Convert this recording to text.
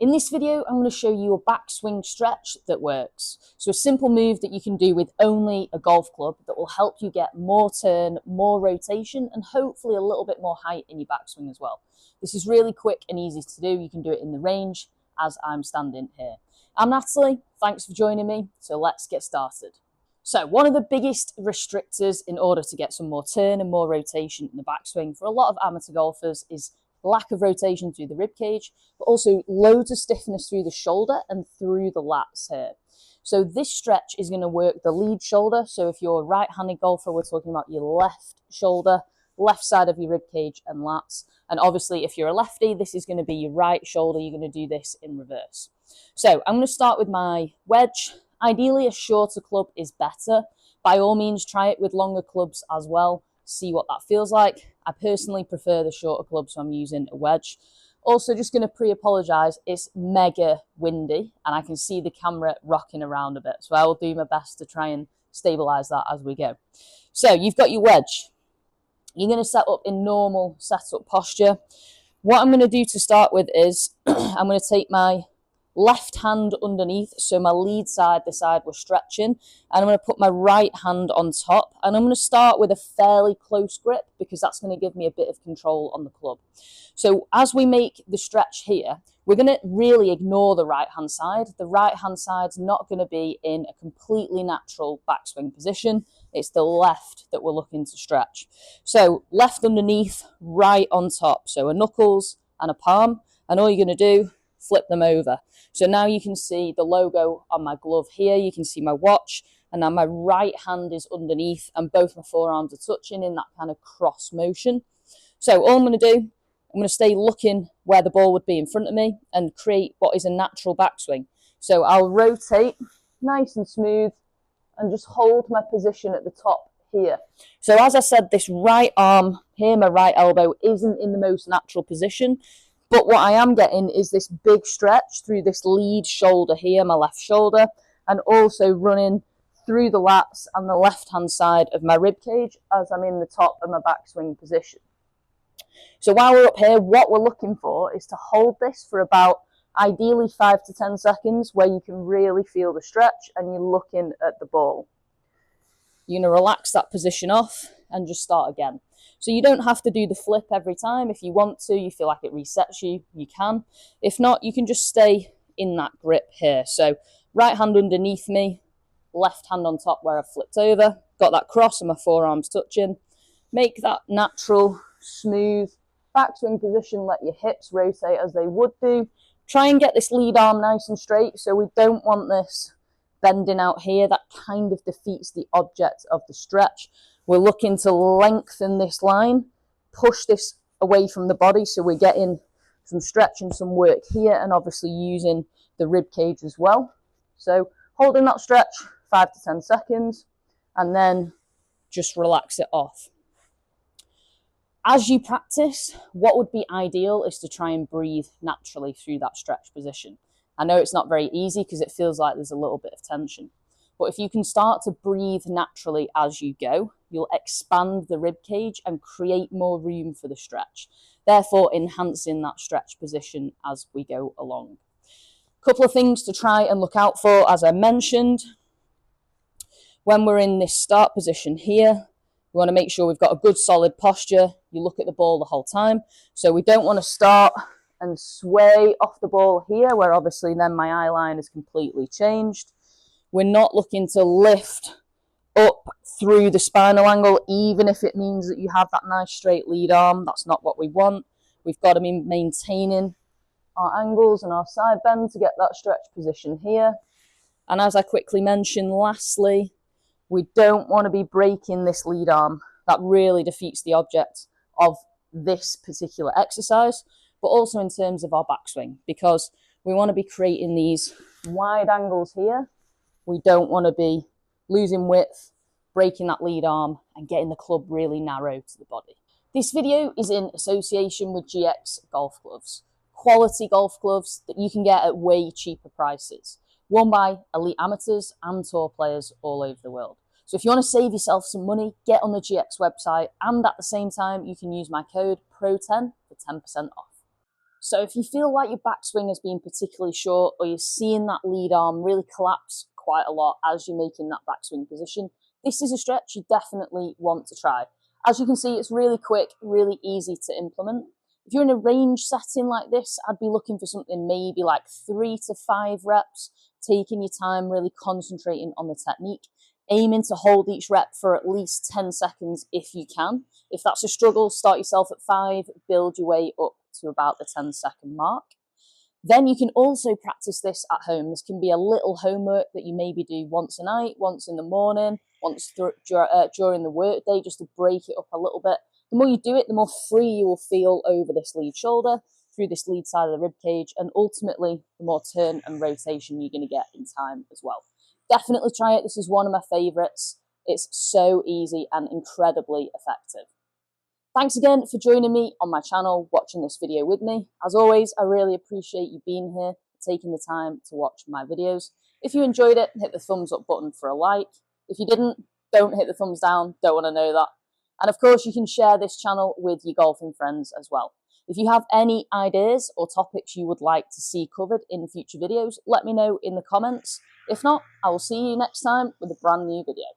In this video, I'm going to show you a backswing stretch that works. So a simple move that you can do with only a golf club that will help you get more turn, more rotation, and hopefully a little bit more height in your backswing as well. This is really quick and easy to do. You can do it in the range as I'm standing here. I'm Natalie, thanks for joining me. So let's get started. So one of the biggest restrictors in order to get some more turn and more rotation in the backswing for a lot of amateur golfers is lack of rotation through the rib cage, but also loads of stiffness through the shoulder and through the lats here. So this stretch is going to work the lead shoulder. So if you're a right-handed golfer, we're talking about your left shoulder, left side of your rib cage and lats. And obviously if you're a lefty, this is going to be your right shoulder. You're going to do this in reverse. So I'm going to start with my wedge. Ideally a shorter club is better. By all means, try it with longer clubs as well. See what that feels like. I personally prefer the shorter club, so I'm using a wedge. Also, just going to pre-apologise, it's mega windy and I can see the camera rocking around a bit, so I will do my best to try and stabilise that as we go. So you've got your wedge. You're going to set up in normal setup posture. What I'm going to do to start with is I'm going to take my left hand underneath, so my lead side, the side we're stretching, and I'm going to put my right hand on top, and I'm going to start with a fairly close grip because that's going to give me a bit of control on the club. So as we make the stretch here, we're going to really ignore the right hand side. The right hand side's not going to be in a completely natural backswing position. It's the left that we're looking to stretch. So left underneath, right on top, so a knuckles and a palm, and all you're going to do, flip them over. So now you can see the logo on my glove here, you can see my watch, and now my right hand is underneath and both my forearms are touching in that kind of cross motion. So all I'm going to do, I'm going to stay looking where the ball would be in front of me and create what is a natural backswing. So I'll rotate nice and smooth and just hold my position at the top here. So as I said, this right arm here, my right elbow, isn't in the most natural position. But what I am getting is this big stretch through this lead shoulder here, my left shoulder, and also running through the lats and the left-hand side of my rib cage as I'm in the top of my backswing position. So while we're up here, what we're looking for is to hold this for about ideally 5 to 10 seconds where you can really feel the stretch and you're looking at the ball. You're going to relax that position off and just start again. So you don't have to do the flip every time. If you want to, you feel like it resets you, you can. If not, you can just stay in that grip here. So right hand underneath me, left hand on top where I've flipped over. Got that cross and my forearms touching. Make that natural, smooth backswing position. Let your hips rotate as they would do. Try and get this lead arm nice and straight. So we don't want this bending out here. That kind of defeats the object of the stretch. We're looking to lengthen this line, push this away from the body, so we're getting some stretch and some work here, and obviously using the rib cage as well. So holding that stretch 5 to 10 seconds, and then just relax it off. As you practice, what would be ideal is to try and breathe naturally through that stretch position. I know it's not very easy because it feels like there's a little bit of tension. But if you can start to breathe naturally as you go, you'll expand the rib cage and create more room for the stretch, therefore enhancing that stretch position as we go along. A couple of things to try and look out for, as I mentioned. When we're in this start position here, we want to make sure we've got a good solid posture. You look at the ball the whole time. So we don't want to start and sway off the ball here, where obviously then my eye line is completely changed. We're not looking to lift up through the spinal angle, even if it means that you have that nice straight lead arm. That's not what we want. We've got to be maintaining our angles and our side bend to get that stretch position here. And as I quickly mentioned, lastly, we don't want to be breaking this lead arm. That really defeats the object of this particular exercise, but also in terms of our backswing, because we want to be creating these wide angles here. We don't want to be losing width, breaking that lead arm, and getting the club really narrow to the body. This video is in association with GX golf gloves. Quality golf gloves that you can get at way cheaper prices. Worn by elite amateurs and tour players all over the world. So if you want to save yourself some money, get on the GX website, and at the same time, you can use my code PRO10 for 10% off. So if you feel like your backswing has been particularly short, or you're seeing that lead arm really collapse quite a lot as you're making that backswing position, this is a stretch you definitely want to try. As you can see, it's really quick, really easy to implement. If you're in a range setting like this, I'd be looking for something maybe like 3 to 5 reps, taking your time, really concentrating on the technique, aiming to hold each rep for at least 10 seconds if you can. If that's a struggle, start yourself at 5, build your way up to about the 10-second mark. Then you can also practice this at home. This can be a little homework that you maybe do once a night, once in the morning, once during the workday, just to break it up a little bit. The more you do it, the more free you will feel over this lead shoulder, through this lead side of the rib cage, and ultimately the more turn and rotation you're going to get in time as well. Definitely try it. This is one of my favourites. It's so easy and incredibly effective. Thanks again for joining me on my channel, watching this video with me. As always, I really appreciate you being here, taking the time to watch my videos. If you enjoyed it, hit the thumbs up button for a like. If you didn't, don't hit the thumbs down, don't want to know that. And of course, you can share this channel with your golfing friends as well. If you have any ideas or topics you would like to see covered in future videos, let me know in the comments. If not, I will see you next time with a brand new video.